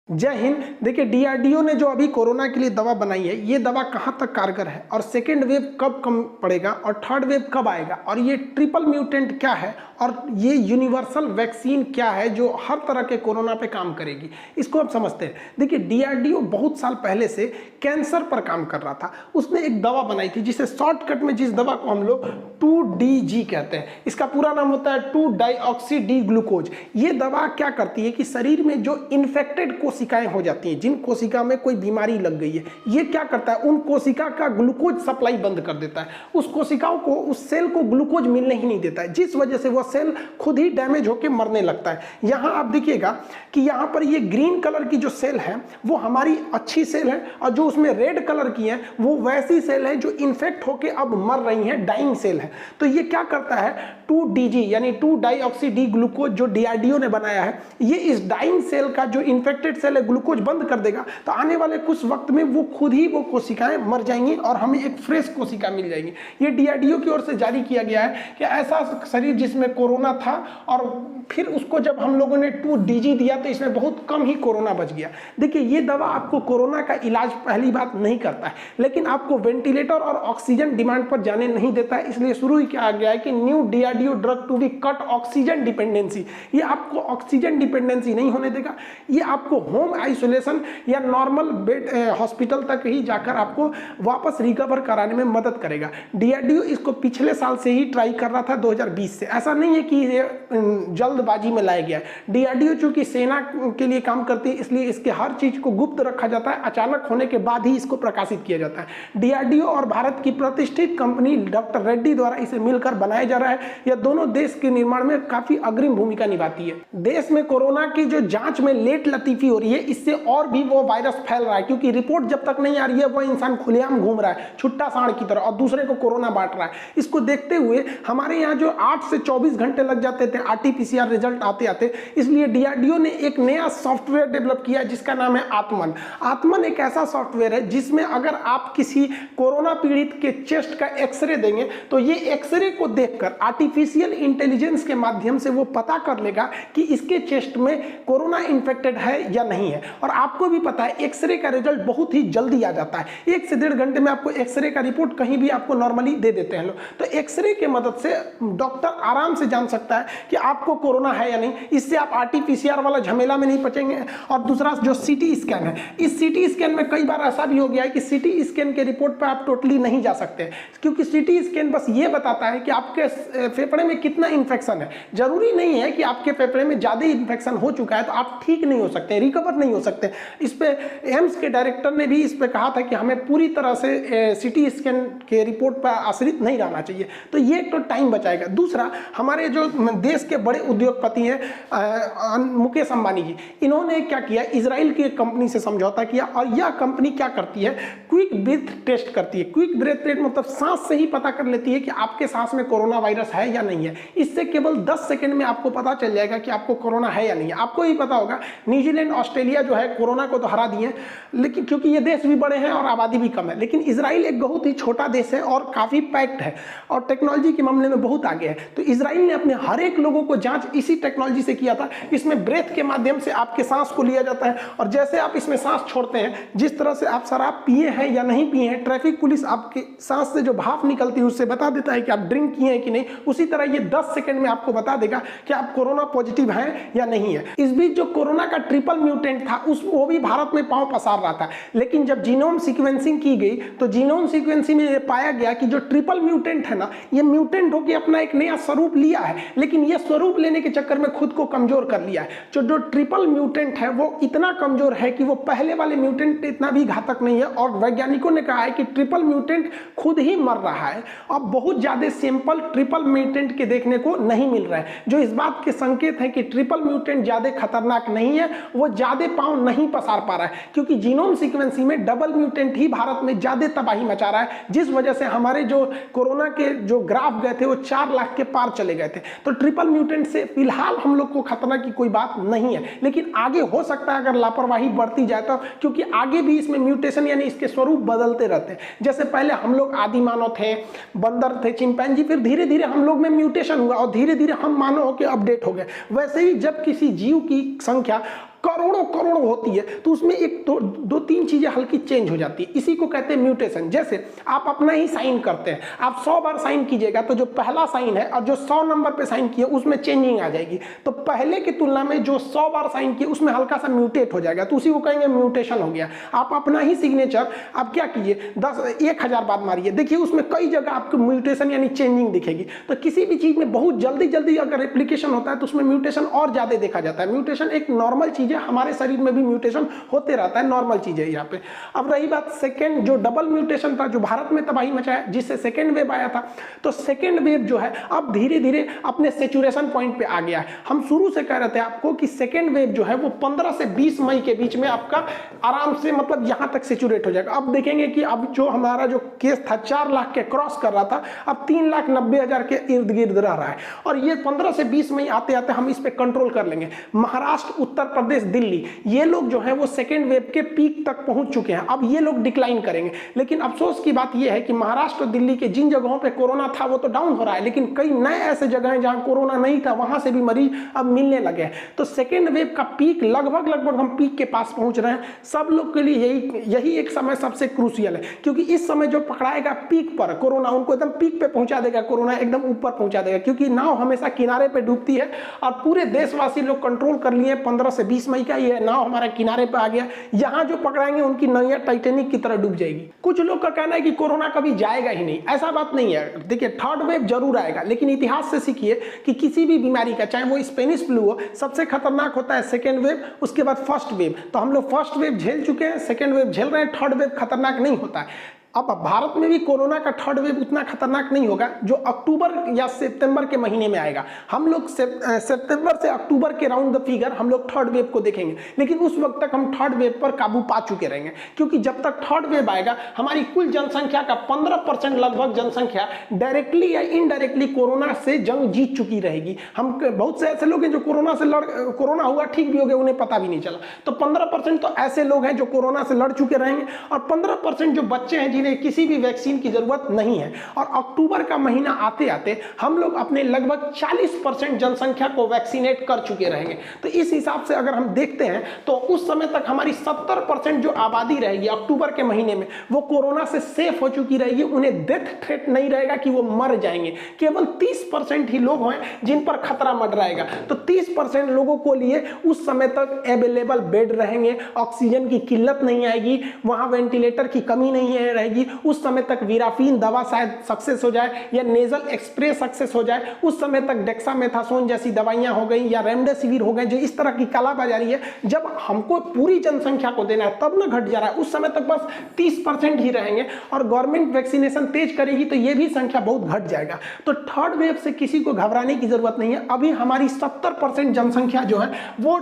जय हिंद। देखिए, डीआरडीओ ने जो अभी कोरोना के लिए दवा बनाई है, ये दवा कहाँ तक कारगर है और सेकेंड वेव कब कम पड़ेगा और थर्ड वेव कब आएगा और ये ट्रिपल म्यूटेंट क्या है और ये यूनिवर्सल वैक्सीन क्या है जो हर तरह के कोरोना पे काम करेगी, इसको आप समझते हैं। देखिए, डीआरडीओ बहुत साल पहले से कैंसर पर काम कर रहा था। उसने एक दवा बनाई थी जिसे शॉर्टकट में जिस दवा को हम लोग 2DG कहते हैं, इसका पूरा नाम होता है 2-डाईऑक्सी डी ग्लूकोज। ये दवा क्या करती है कि शरीर में जो इन्फेक्टेड कोशिकाएं हो जाती हैं, जिन कोशिका में कोई बीमारी लग गई है, ये क्या करता है, उन कोशिका का ग्लूकोज सप्लाई बंद कर देता है। उस कोशिकाओं को, उस सेल को ग्लूकोज मिलने ही नहीं देता है, जिस वजह से वह सेल खुद ही डैमेज होकर मरने लगता है। यहां आप देखिएगा कि यहां पर ये ग्रीन कलर की जो सेल है वो हमारी अच्छी सेल है और जो उसमें रेड कलर की है वो वैसी सेल है जो इन्फेक्ट होकर अब मर रही है, डाइंग सेल है। तो ये क्या करता है, 2DG यानी 2-डाईऑक्सी डी ग्लूकोज जो डीआरडीओ ने बनाया है, ये इस डाइंग सेल का जो इन्फेक्टेड सेल है ग्लूकोज बंद कर देगा। तो आने वाले कुछ वक्त में वो खुद ही वो कोशिकाएं मर जाएंगी और हमें एक फ्रेश कोशिका मिल जाएगी। ये डीआरडीओ की ओर से जारी किया गया है कि ऐसा शरीर जिसमें कोरोना था और फिर उसको जब हम लोगों ने 2DG दिया तो इसमें बहुत कम ही कोरोना बच गया। देखिए, ये दवा आपको कोरोना का इलाज पहली बात नहीं करता है, लेकिन आपको वेंटिलेटर और ऑक्सीजन डिमांड पर जाने नहीं देता है। इसलिए शुरू ही किया गया है कि new DRDO drug to be cut oxygen dependency. ये आपको ऑक्सीजन डिपेंडेंसी नहीं होने देगा, ये आपको होम आइसोलेशन या नॉर्मल बेड हॉस्पिटल तक ही जाकर आपको वापस रिकवर कराने में मदद करेगा। डीआरडीओ इसको पिछले साल से ही ट्राई कर रहा था, 2020 से। ऐसा नहीं है कि ये जल्दबाजी में लाया गया है। डीआरडीओ चूंकि सेना के लिए काम करती है, इसलिए इसके हर चीज को गुप्त रखा जाता है, अचानक होने के बाद ही इसको प्रकाशित किया जाता है। डीआरडीओ और भारत की प्रतिष्ठित कंपनी डॉक्टर रेड्डी द्वारा इसे मिलकर बनाया जा रहा है। यह दोनों देश के निर्माण में काफी अग्रिम भूमिका निभाती है। देश में कोरोना की जो जांच में लेट लतीफी हो रही है, इससे और भी वो वायरस फैल रहा है, क्योंकि रिपोर्ट जब तक नहीं आ रही है वो इंसान खुलेआम घूम रहा है छुट्टा सांड की तरह और दूसरे को कोरोना बांट रहा है। इसको देखते हुए हमारे यहाँ जो 8 से 24 घंटे लग जाते थे आरटीपीसीआर रिजल्ट आते आते, इसलिए डीआरडीओ ने एक नया सॉफ्टवेयर डेवलप किया जिसका नाम है आत्मन। आत्मन एक ऐसा सॉफ्टवेयर है जिसमें अगर आप किसी कोरोना पीड़ित के चेस्ट का एक्सरे देंगे तो ये एक्सरे को देखकर आर्टिफिशियल इंटेलिजेंस के माध्यम से वो पता कर लेगा कि इसके चेस्ट में कोरोना इन्फेक्टेड है या नहीं है। और आपको भी पता है एक्सरे का रिजल्ट बहुत ही जल्दी आ जाता है, 1 से 1.5 घंटे में आपको एक्सरे का रिपोर्ट कहीं भी आपको नॉर्मली दे देते हैं लोग। तो एक्सरे के मदद से डॉक्टर आराम से जान सकता है कि आपको कोरोना है या नहीं। इससे आप आरटीपीसीआर वाला झमेला में नहीं फंसेंगे। और दूसरा जो सीटी स्कैन है, इस सीटी स्कैन में कई बार ऐसा भी हो गया है कि सीटी स्कैन के रिपोर्ट पर आप टोटली नहीं जा सकते, क्योंकि सीटी स्कैन बस ये बताता है कि आपके फेफड़े में कितना इन्फेक्शन है। जरूरी नहीं है कि आपके फेफड़े में ज्यादा इन्फेक्शन हो चुका है तो आप ठीक नहीं हो सकते, रिकवर नहीं हो सकते। इस पे एम्स के डायरेक्टर ने भी इस पे कहा था कि हमें पूरी तरह से सीटी स्कैन के रिपोर्ट पर आश्रित नहीं रहना चाहिए। तो ये तो टाइम बचाएगा। दूसरा, हमारे जो देश के बड़े उद्योगपति हैं मुकेश अंबानी जी, इन्होंने क्या किया, इजराइल की एक कंपनी से समझौता किया और यह कंपनी क्या करती है, क्विक ब्रीथ टेस्ट करती है। क्विक ब्रीथ टेस्ट मतलब सांस से ही पता कर लेती है कि आपके सांस में कोरोना वायरस है या नहीं है। इससे केवल 10 सेकंड में आपको पता चल जाएगा कि आपको कोरोना है या नहीं है। आपको ही पता होगा, न्यूजीलैंड ऑस्ट्रेलिया जो है कोरोना को तो हरा दिए, लेकिन क्योंकि ये देश भी बड़े हैं और आबादी भी कम है, लेकिन इजराइल एक बहुत ही छोटा देश है और काफी पैक्ड है और टेक्नोलॉजी के मामले में बहुत आगे है। तो इजराइल ने अपने हर एक लोगों को जांच इसी टेक्नोलॉजी से किया था। इसमें ब्रेथ के माध्यम से आपके सांस को लिया जाता है और जैसे आप इसमें सांस छोड़ते हैं, जिस तरह से आप शराब पिए हैं या नहीं पिए हैं, ट्रैफिक पुलिस आपके सांस से जो भाप निकलती है उससे बता देता है कि आप ड्रिंक किए हैं कि नहीं। उसी तरह ये 10 सेकंड में आपको बता देगा कि आप कोरोना पॉजिटिव हैं या नहीं है। इस बीच जो कोरोना का ट्रिपल म्यूटेंट था वो भी भारत में पांव पसार रहा था, लेकिन जब जीनोम सीक्वेंसिंग की गई तो जीनोम सीक्वेंसिंग में ये पाया गया कि जो ट्रिपल म्यूटेंट है ना, ये म्यूटेंट होकर अपना एक नया स्वरूप लिया है, लेकिन ये स्वरूप लेने के चक्कर में खुद को कमजोर कर लिया है। जो ट्रिपल म्यूटेंट है वो इतना कमजोर है कि वो पहले वाले म्यूटेंट इतना भी घातक नहीं है और वैज्ञानिकों ने कहा है कि ट्रिपल म्यूटेंट खुद ही मर रहा है। अब बहुत ज्यादा सैंपल ट्रिपल म्यूटेंट के देखने को नहीं मिल रहा है, जो इस बात के संकेत है कि ट्रिपल म्यूटेंट ज्यादा खतरनाक नहीं है, वो ज्यादा पांव नहीं पसार पा रहा है, क्योंकि जीनोम सीक्वेंसिंग में डबल म्यूटेंट ही भारत में ज्यादा तबाही मचा रहा है, जिस वजह से हमारे जो कोरोना के जो ग्राफ गए थे वो 4 लाख के पार चले गए थे। तो ट्रिपल म्यूटेंट से फिलहाल हम लोग को खतरा की कोई बात नहीं है, लेकिन आगे हो सकता है अगर लापरवाही बढ़ती जाए तो, क्योंकि आगे भी इसमें म्यूटेशन यानी इसके स्वरूप बदलते रहते हैं। जैसे पहले हम लोग आदि मानव थे, बंदर थे, चिंपैंजी, फिर धीरे धीरे हम लोग में म्यूटेशन हुआ और धीरे धीरे हम मानव के अपडेट हो गए। वैसे ही जब किसी जीव की संख्या करोड़ों करोड़ों होती है, तो उसमें एक दो तीन चीजें हल्की चेंज हो जाती है। इसी को कहते हैं म्यूटेशन। जैसे आप अपना ही साइन करते हैं, आप 100 बार साइन कीजिएगा तो जो पहला साइन है और जो 100 नंबर पे साइन किया उसमें चेंजिंग आ जाएगी। तो पहले की तुलना में जो 100 बार साइन किया उसमें हल्का सा म्यूटेट हो जाएगा, तो उसी को कहेंगे म्यूटेशन हो गया। आप अपना ही सिग्नेचर आप क्या कीजिए 10,000 बार मारिए, देखिए उसमें कई जगह आपको म्यूटेशन यानी चेंजिंग दिखेगी। तो किसी भी चीज में बहुत जल्दी जल्दी अगर एप्लीकेशन होता है तो उसमें म्यूटेशन और ज्यादा देखा जाता है। म्यूटेशन एक नॉर्मल चीज है, हमारे शरीर में भी म्यूटेशन होते रहता है, नॉर्मल चीज है यहाँ पे। अब रही बात सेकेंड, जो डबल म्यूटेशन था जो भारत में तबाही मचाया, जिससे सेकेंड वेव आया था, तो सेकेंड वेव जो है अब धीरे धीरे अपने सेचुरेशन पॉइंट पे आ गया है। हम शुरू से कह रहे थे आपको कि सेकेंड वेव जो है वो 15 से 20 मई के बीच में आपका आराम से मतलब यहां तक सेचुरेट हो जाएगा। अब देखेंगे कि अब जो हमारा जो केस था 4 लाख के क्रॉस कर रहा था, अब 3,90,000 के इर्द गिर्द रह रहा है, और ये 15 से 20 मई आते आते हम इस पे कंट्रोल कर लेंगे। महाराष्ट्र, उत्तर प्रदेश, दिल्ली, ये लोग जो है वो सेकेंड वेव के पीक तक पहुंच चुके हैं, अब ये लोग डिक्लाइन करेंगे। लेकिन अफसोस की बात यह है कि महाराष्ट्र और दिल्ली के जिन जगहों पे कोरोना था वो तो डाउन हो रहा है, लेकिन कई नए ऐसे जगह हैं जहां कोरोना नहीं था, वहां से भी मरीज अब मिलने लगे हैं। तो सेकेंड वेव का पीक लगभग हम पीक के पास पहुंच रहे हैं। सब लोग के लिए यही एक समय सबसे क्रूशियल है, क्योंकि इस समय जो पकड़ाएगा पीक पर कोरोना, उनको एकदम पीक पे पहुंचा देगा, कोरोना एकदम ऊपर पहुंचा देगा, क्योंकि नाव हमेशा किनारे पे डूबती है और पूरे देशवासी लोग कंट्रोल कर लिए। 15 से 20 मई का ये नाव हमारा किनारे पे आ गया, यहां जो पकड़ाएंगे उनकी नैया टाइटेनिक की तरह डूब जाएगी। कुछ लोग का कहना है कि कोरोना कभी जाएगा ही नहीं, ऐसा बात नहीं है। देखिए थर्ड वेव जरूर आएगा, लेकिन इतिहास से सीखिए कि किसी भी बीमारी का, चाहे वो स्पेनिश फ्लू हो, सबसे खतरनाक होता है सेकेंड वेव, उसके बाद फर्स्ट वेव। तो हम लोग फर्स्ट वेव झेल चुके हैं, सेकेंड वेव झेल रहे हैं, थर्ड वेव खतरनाक नहीं होता है। अब भारत में भी कोरोना का थर्ड वेव उतना खतरनाक नहीं होगा, जो अक्टूबर या सितंबर के महीने में आएगा। हम लोग सितंबर से अक्टूबर के राउंड द फिगर हम लोग थर्ड वेव को देखेंगे, लेकिन उस वक्त तक हम थर्ड वेव पर काबू पा चुके रहेंगे, क्योंकि जब तक थर्ड वेव आएगा हमारी कुल जनसंख्या का 15% लगभग जनसंख्या डायरेक्टली या इनडायरेक्टली कोरोना से जंग जीत चुकी रहेगी। हम बहुत से ऐसे लोग हैं जो कोरोना हुआ ठीक भी हो गया, उन्हें पता भी नहीं चला। तो 15% तो ऐसे लोग हैं जो कोरोना से लड़ चुके रहेंगे, और 15% जो बच्चे हैं जिन्हें किसी भी वैक्सीन की जरूरत नहीं है। और अक्टूबर का महीना आते आते हम लोग अपने लगभग 40% जनसंख्या को वैक्सीनेट कर चुके रहेंगे। तो इस हिसाब से अगर हम देखते हैं तो उस समय तक हमारी 70% जो आबादी रहेगी अक्टूबर के महीने में, वो कोरोना से सेफ हो चुकी रहेगी। उन्हें डेथ थ्रेट नहीं रहेगा कि वो मर जाएंगे। केवल 30% ही लोग हैं जिन पर खतरा मंडराएगा। तो 30% लोगों को लिए उस समय तक अवेलेबल बेड रहेंगे, ऑक्सीजन की किल्लत नहीं आएगी, वहां वेंटिलेटर की कमी नहीं रहेगी। उस समय तक वीराफीन दवा शायद सक्सेस हो जाए, या नेजल एक्सप्रे सक्सेस हो जाए। उस समय तक डेक्सामेथासोन जैसी दवाइयां हो गई, या रेमडेसिविर हो गए, जो इस तरह की कालाबाजारी है, जब हमको पूरी जनसंख्या को देना है तब ना घट जा रहा है। उस समय तक बस 30% ही रहेंगे, और गवर्नमेंट वैक्सीनेशन तेज करेगी तो ये भी संख्या बहुत घट जाएगा। तो थर्ड वेव से किसी को घबराने की जरूरत नहीं है। अभी हमारी 70% जनसंख्या जो है वो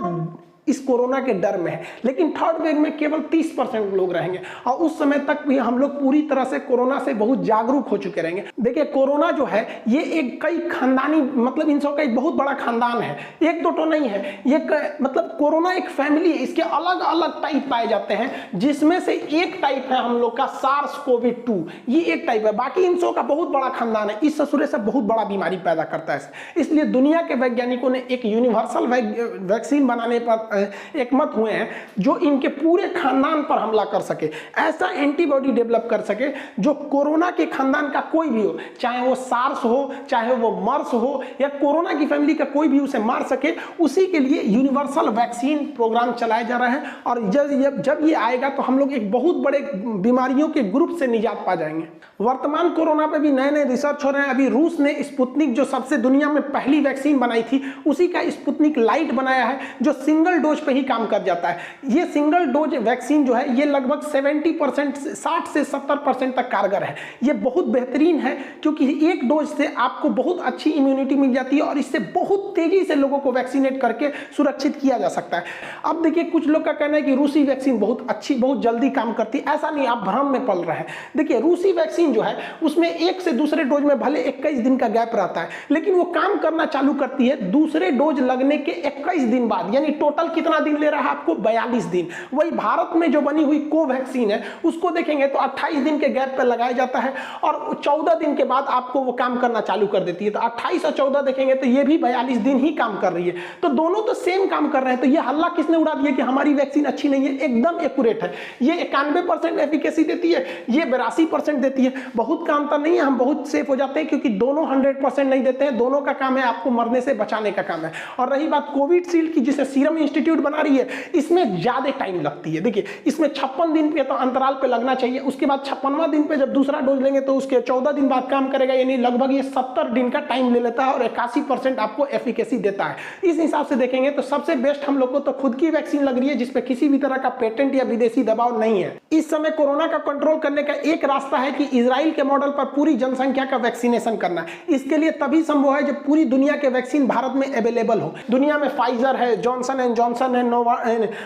इस कोरोना के डर में है, लेकिन थर्ड वेव में केवल 30% लोग रहेंगे, और उस समय तक भी हम लोग पूरी तरह से कोरोना से बहुत जागरूक हो चुके रहेंगे। देखिए कोरोना जो है ये एक कई खानदानी, मतलब इन सब का एक बहुत बड़ा खानदान है, एक दो तो नहीं है। ये मतलब कोरोना एक फैमिली है, इसके अलग अलग टाइप पाए जाते हैं, जिसमें से एक टाइप है हम लोग का SARS-CoV-2, ये एक टाइप है। बाकी इन सब का बहुत बड़ा खानदान है, इस ससुरे से बहुत बड़ा बीमारी पैदा करता है। इसलिए दुनिया के वैज्ञानिकों ने एक यूनिवर्सल वैक्सीन बनाने पर एकमत हुए हैं, जो इनके पूरे खानदान पर हमला कर सके, ऐसा एंटीबॉडी डेवलप कर सके जो कोरोना के खानदान का कोई भी हो, चाहे वो सार्स हो, चाहे वो मर्स हो, या कोरोना की फैमिली का कोई भी उसे मार सके। उसी के लिए यूनिवर्सल वैक्सीन प्रोग्राम चलाया जा रहा है, और जब ये आएगा तो हम लोग एक बहुत बड़े बीमारियों के ग्रुप से निजात पा जाएंगे। वर्तमान कोरोना पे भी नए नए रिसर्च हो रहे हैं। अभी रूस ने स्पुतनिक, जो सबसे दुनिया में पहली वैक्सीन बनाई थी, उसी का स्पुतनिक लाइट बनाया है, जो सिंगल डोज पे ही काम कर जाता है। ये सिंगल डोज वैक्सीन जो है ये लगभग 70% 60 से 70% तक कारगर है। ये बहुत बेहतरीन है, क्योंकि एक डोज से आपको बहुत अच्छी इम्यूनिटी मिल जाती है, और इससे बहुत तेजी से लोगों को वैक्सीनेट करके सुरक्षित किया जा सकता है। अब देखिए कुछ लोग का कहना है कि रूसी वैक्सीन बहुत अच्छी, बहुत जल्दी काम करती है। ऐसा नहीं, आप भ्रम में पल रहे हैं। देखिए रूसी वैक्सीन जो है उसमें एक से दूसरे डोज में भले 21 दिन का गैप रहता है, लेकिन वो काम करना चालू करती है दूसरे डोज लगने के 21 दिन बाद, यानी टोटल कितना दिन ले रहा है आपको? 42 दिन। वही भारत में जो बनी हुई कोवैक्सीन है उसको देखेंगे तो 28 दिन के गैप पर लगाया जाता है और 14 दिन के बाद आपको वो काम करना चालू कर देती है। तो 28 और 14 देखेंगे तो ये भी 42 दिन ही काम कर रही है। तो दोनों तो सेम काम कर रहे हैं। तो ये हल्ला किसने उड़ा दिया कि हमारी वैक्सीन अच्छी नहीं है? एकदम एक्यूरेट है। ये 91% एफिकेसी देती है, ये 82% देती है। बहुत का अंतर नहीं है, हम बहुत सेफ हो जाते हैं क्योंकि दोनों 100% नहीं देते हैं। दोनों का काम है आपको मरने से बचाने का काम है। और रही बात कोविशील्ड की जिसे सीरम इंस्टीट्यूट बना रही है, इसमें ज्यादा टाइम लगती है। देखिए इसमें 56 दिन पे तो अंतराल पे लगना चाहिए, उसके बाद 56वां दिन पे जब दूसरा डोज लेंगे तो उसके 14 दिन बाद काम करेगा, यानी लगभग ये 70 दिन का टाइम ले लेता है और 81% आपको एफिकेसी देता है। इस हिसाब से देखेंगे तो सबसे बेस्ट हम लोग को तो खुद की वैक्सीन लग रही है जिसपे किसी भी तरह का पेटेंट या विदेशी दबाव नहीं है। इस समय कोरोना का कंट्रोल करने का एक रास्ता है कि इजराइल के मॉडल पर पूरी जनसंख्या का वैक्सीनेशन करना। इसके लिए तभी संभव है जब पूरी दुनिया के वैक्सीन भारत में अवेलेबल हो। दुनिया में फाइजर है, जॉनसन एंड जॉनसन है,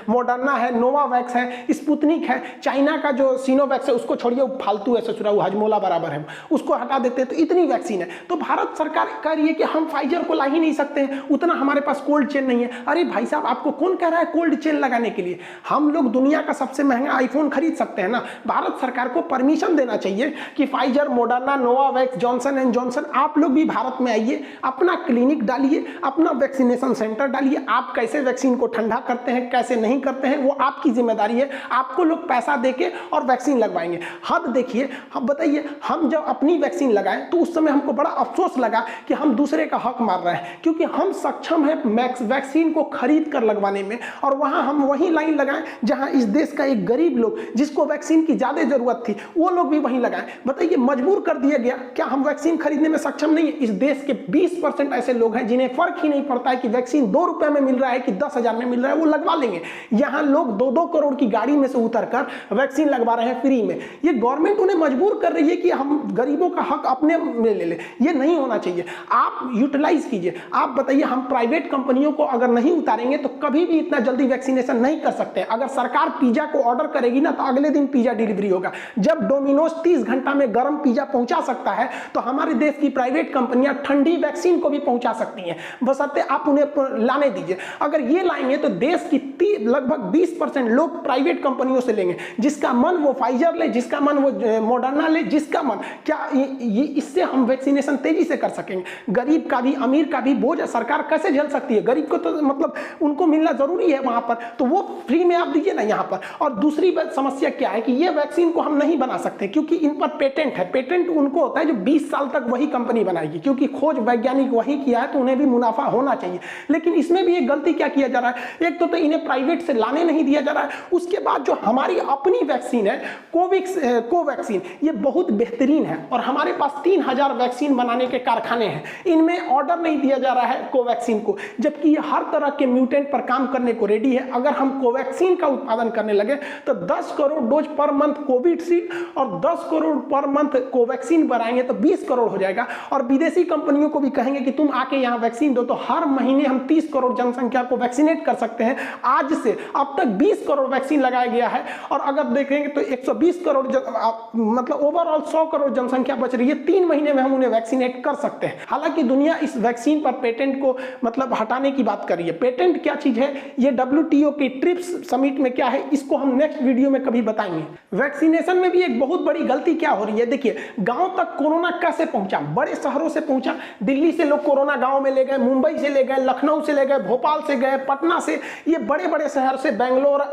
मोडर्ना है, नोवावैक्स है, स्पुतनिक है, चाइना का जो सिनोवैक्स है उसको छोड़िए, वो फालतू है, ससुरा वो हजमोला बराबर है, उसको हटा देते हैं। तो इतनी वैक्सीन है। तो भारत सरकार कह रही है कि हम फाइजर को ला ही नहीं सकते हैं, उतना हमारे पास कोल्ड चेन नहीं है। अरे भाई साहब, आपको कौन कह रहा है कोल्ड चेन लगाने के लिए? हम लोग दुनिया का सबसे महंगा आईफोन खरीद सकते हैं ना। भारत सरकार को परमिशन देना चाहिए कि Pfizer, Moderna, Novavax, Johnson and Johnson आप लोग भी भारत में आइए, अपना क्लिनिक डालिए, अपना वैक्सीनेशन सेंटर डालिए। आप कैसे वैक्सीन को ठंडा करते हैं, कैसे नहीं करते हैं, वो आपकी जिम्मेदारी है। आपको लोग पैसा देके और वैक्सीन लगवाएंगे। हद देखिए, हम बताइए, हम जब अपनी वैक्सीन लगाएं तो उस समय हमको बड़ा अफसोस लगा कि हम दूसरे का हक मार रहे हैं, क्योंकि हम सक्षम हैं वैक्सीन को खरीद कर लगवाने में, और वहां हम वही लाइन लगाएं जहां इस देश का एक गरीब लोग जिसको वैक्सीन की ज्यादा जरूरत थी वो लोग भी वहीं लगाएं। बताइए, मजबूर कर दिया गया। क्या हम वैक्सीन खरीदने में सक्षम नहीं है? इस देश के 20% ऐसे लोग हैं जिन्हें फर्क ही नहीं पड़ता है कि वैक्सीन 2 रुपए में मिल रहा है कि 10,000 में मिल रहा है, वो लगवा लेंगे। यहां लोग 2-2 करोड़ की गाड़ी में से उतरकर वैक्सीन लगवा रहे हैं फ्री में। ये गवर्नमेंट उन्हें मजबूर कर रही है कि हम गरीबों का हक अपने में ले ले। ये नहीं होना चाहिए। आप यूटिलाइज कीजिए। आप बताइए, हम प्राइवेट कंपनियों को अगर नहीं उतारेंगे तो कभी भी इतना जल्दी वैक्सीनेशन नहीं कर सकते। अगर सरकार पिज्जा को ऑर्डर करेगी ना तो अगले दिन पिज्जा डिलीवरी होगा। जब डोमिनोज 30 घंटा में गर्म पिज्जा पहुंचा सकता है तो हमारे देश की प्राइवेट कंपनियां ठंडी वैक्सीन को भी पहुंचा सकती हैं, बशर्ते आप उन्हें लाने दीजिए। अगर ये लाएंगे तो देश की लगभग 20% लोग प्राइवेट कंपनियों से लेंगे। जिसका मन वो फाइजर ले, जिसका मन वो मोडर्ना ले, जिसका मन। क्या ये इससे हम वैक्सीनेशन तेजी से कर सकेंगे? गरीब का भी अमीर का भी बोझ सरकार कैसे झेल सकती है? गरीब को तो मतलब उनको मिलना जरूरी है वहां पर, तो वो फ्री में आप दीजिए ना यहाँ पर। और दूसरी समस्या क्या है कि ये वैक्सीन को हम नहीं बना सकते क्योंकि इन पर पेटेंट है। पेटेंट उनको होता है जो 20 साल तक वही कंपनी बनाएगी, क्योंकि खोज वैज्ञानिक वही किया है तो उन्हें भी मुनाफा होना चाहिए। लेकिन इसमें भी एक गलती क्या किया जा रहा है, एक तो इन्हें प्राइवेट से लाने नहीं दिया जा रहा है। उसके बाद जो हमारी अपनी वैक्सीन है कोवैक्सीन, ये बहुत बेहतरीन है और हमारे पास 3000 वैक्सीन बनाने के कारखाने हैं। इनमें ऑर्डर नहीं दिया जा रहा है कोवैक्सीन को, जबकि ये हर तरह के म्यूटेंट पर काम करने को रेडी है। अगर हम कोवैक्सीन का उत्पादन करने लगे तो 10 crore dose per month Covishield और 10 करोड़ पर मंथ कोवैक्सीन बनाएंगे तो 20 करोड़ हो जाएगा। और विदेशी कंपनियों को भी कहेंगे कि तुम आके यहाँ वैक्सीन दो, तो हर महीने हम 30 करोड़ जनसंख्या को वैक्सीनेट कर सकते हैं। आज से अब तक 20 करोड़ वैक्सीन लगाया गया है और अगर देखेंगे तो 120 करोड़ मतलब ओवरऑल 100 करोड़ जनसंख्या बच रही है। 3 महीने में हम उन्हें वैक्सीनेट कर सकते हैं। हालांकि दुनिया इस वैक्सीन पर पेटेंट को मतलब हटाने की बात कर रही है। पेटेंट क्या चीज है, ये WTO की ट्रिप्स समिट में क्या है, इसको हम नेक्स्ट वीडियो में कभी बताएंगे। वैक्सीनेशन में भी एक बहुत बड़ी गलती क्या हो रही है, देखिए गांव तक कोरोना कैसे पहुंचा, बड़े शहरों से पहुंचा। दिल्ली से लोग कोरोना गांव में ले गए, मुंबई से ले गए, लखनऊ से ले गए, भोपाल से गए, पटना से, ये बड़े बड़े शहर से, बेंगलोर,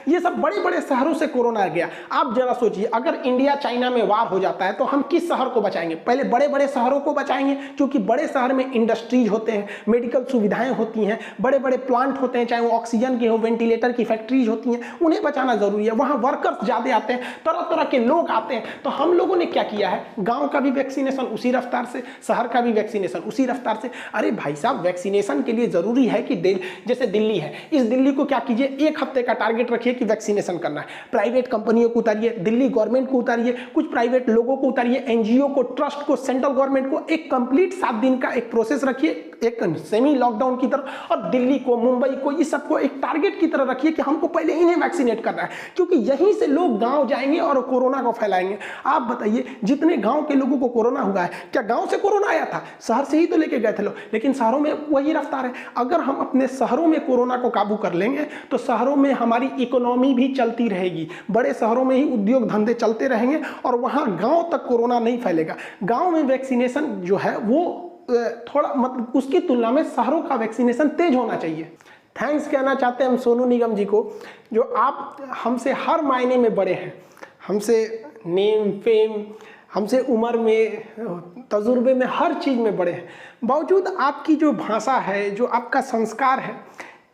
ये सब बड़े बड़े शहरों से कोरोना गया। आप जरा सोचिए, अगर इंडिया चाइना में वार हो जाता है तो हम किस शहर को बचाएंगे? पहले बड़े बड़े शहरों को बचाएंगे, क्योंकि बड़े शहर में इंडस्ट्रीज होते हैं, मेडिकल सुविधाएं होती हैं, बड़े बड़े प्लांट होते हैं, चाहे वो ऑक्सीजन के हो, वेंटिलेटर की फैक्ट्रीज होती हैं, उन्हें बचाना जरूरी है। वहां वर्कर्स ज्यादा आते हैं, तरह तरह के लोग आते हैं। तो हम लोगों ने क्या किया है, गांव का भी वैक्सीनेशन उसी रफ्तार से, शहर का भी वैक्सीनेशन उसी रफ्तार से। अरे भाई साहब, वैक्सीनेशन के लिए जरूरी है कि जैसे दिल्ली है, इस दिल्ली को क्या कीजिए, 1 हफ्ते का टारगेट रखिए कि वैक्सीनेशन करना है। प्राइवेट कंपनियों को उतारिए, दिल्ली गवर्नमेंट को उतारिए, कुछ प्राइवेट लोगों को उतारिए, एनजीओ को, ट्रस्ट को, सेंट्रल गवर्नमेंट को, एक कंप्लीट 7 दिन का एक प्रोसेस रखिए, एक सेमी लॉकडाउन की तरह। और दिल्ली को, मुंबई को, इस सबको एक टारगेट की तरह रखिए कि हमको पहले इन्हें वैक्सीनेट करना है, क्योंकि यहीं से लोग गांव जाएंगे और कोरोना को फैलाएंगे। आप बताइए, जितने गांव के लोगों को कोरोना हुआ है, क्या गांव से कोरोना आया था? शहर से ही तो लेके गए थे लोग, लेकिन शहरों में वही रफ्तार है। अगर हम अपने शहरों में में कोरोना को काबू कर लेंगे तो शहरों में हमारी इकोनॉमी भी चलती रहेगी, बड़े शहरों में ही उद्योग धंधे चलते रहेंगे और वहाँ गांव तक कोरोना नहीं फैलेगा। गांव में वैक्सीनेशन जो है वो थोड़ा मतलब उसकी तुलना में शहरों का वैक्सीनेशन तेज होना चाहिए। थैंक्स कहना चाहते हैं हम सोनू निगम जी को, जो आप हमसे हर मायने में बड़े हैं, हमसे नेम फेम, हमसे उम्र में, तजुर्बे में, हर चीज़ में बड़े हैं। बावजूद आपकी जो भाषा है, जो आपका संस्कार है,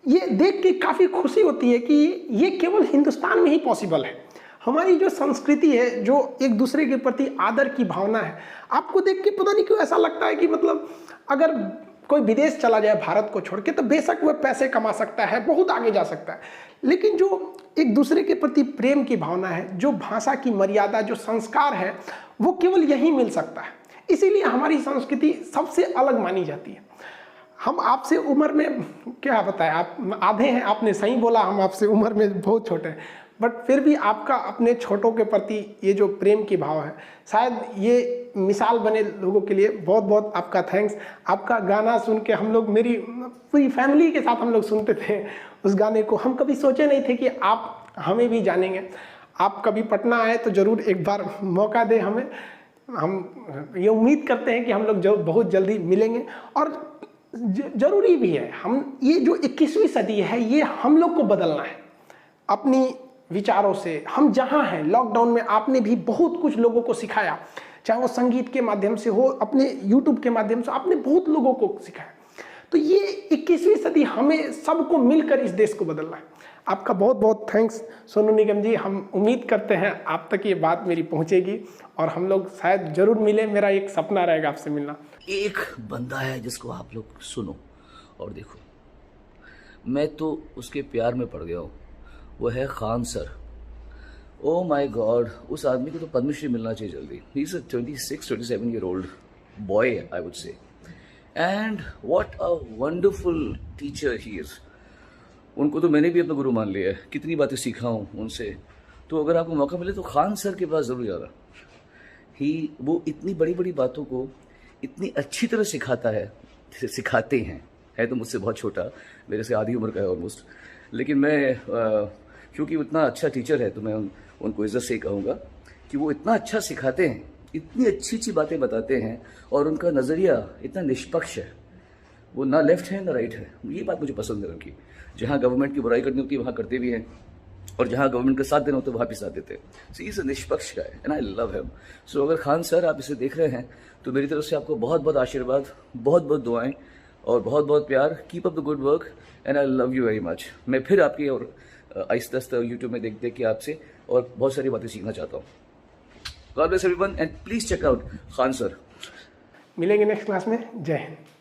ये देख के काफ़ी खुशी होती है कि ये केवल हिंदुस्तान में ही पॉसिबल है। हमारी जो संस्कृति है, जो एक दूसरे के प्रति आदर की भावना है, आपको देख के पता नहीं क्यों ऐसा लगता है कि मतलब अगर कोई विदेश चला जाए भारत को छोड़ के तो बेशक वह पैसे कमा सकता है, बहुत आगे जा सकता है, लेकिन जो एक दूसरे के प्रति प्रेम की भावना है, जो भाषा की मर्यादा, जो संस्कार है, वो केवल यहीं मिल सकता है। इसीलिए हमारी संस्कृति सबसे अलग मानी जाती है। हम आपसे उम्र में क्या बताएं, आप आधे हैं, आपने सही बोला, हम आपसे उम्र में बहुत छोटे हैं, बट फिर भी आपका अपने छोटों के प्रति ये जो प्रेम की भाव है, शायद ये मिसाल बने लोगों के लिए। बहुत बहुत आपका थैंक्स। आपका गाना सुन के हम लोग, मेरी पूरी फैमिली के साथ हम लोग सुनते थे उस गाने को। हम कभी सोचे नहीं थे कि आप हमें भी जानेंगे। आप कभी पटना आए तो ज़रूर एक बार मौका दें हमें। हम ये उम्मीद करते हैं कि हम लोग बहुत जल्दी मिलेंगे और ज़रूरी भी है। हम ये जो 21वीं सदी है, ये हम लोग को बदलना है अपनी विचारों से। हम जहाँ हैं, लॉकडाउन में आपने भी बहुत कुछ लोगों को सिखाया, चाहे वो संगीत के माध्यम से हो, अपने यूट्यूब के माध्यम से आपने बहुत लोगों को सिखाया। तो ये 21वीं सदी हमें सबको मिलकर इस देश को बदलना है। आपका बहुत बहुत थैंक्स सोनू निगम जी। हम उम्मीद करते हैं आप तक ये बात मेरी पहुँचेगी और हम लोग शायद ज़रूर मिले। मेरा एक सपना रहेगा आपसे मिलना। एक बंदा है जिसको आप लोग सुनो और देखो, मैं तो उसके प्यार में पड़ गया हूँ। वो है Khan sir. Oh my God, उस आदमी को तो पद्मश्री मिलना चाहिए जल्दी। He is a 26-27 year old boy I would say, and what a wonderful teacher he is. उनको तो मैंने भी अपना गुरु मान लिया है, कितनी बातें सीखा हूँ उनसे। तो अगर आपको मौका मिले तो खान सर के पास ज़रूर जाना। वो इतनी बड़ी बड़ी बातों को इतनी अच्छी तरह सिखाते हैं। है तो मुझसे बहुत छोटा, मेरे से आधी उम्र का है ऑलमोस्ट, लेकिन मैं क्योंकि उतना अच्छा टीचर है तो मैं उनको इज्जत से कहूँगा कि वो इतना अच्छा सिखाते हैं, इतनी अच्छी अच्छी बातें बताते हैं और उनका नज़रिया इतना निष्पक्ष है। वो ना लेफ्ट है ना राइट है। ये बात मुझे पसंद है उनकी। जहाँ गवर्नमेंट की बुराई करनी होती है वहाँ करते भी हैं, और जहाँ गवर्नमेंट का साथ देना होता है वहाँ भी साथ देते हैं। सो इज़ अ निष्पक्ष guy and I love him. So अगर खान सर आप इसे देख रहे हैं तो मेरी तरफ से आपको बहुत बहुत आशीर्वाद, बहुत बहुत दुआएं और बहुत बहुत प्यार। Keep up the good work and I love you very much. मैं फिर आपकी और आहिस्ता आहिस्ता यूट्यूब में देख के आपसे और बहुत सारी बातें सीखना चाहता हूँ। God bless everyone and please check out Khan sir. मिलेंगे नेक्स्ट क्लास में। जय हिंद।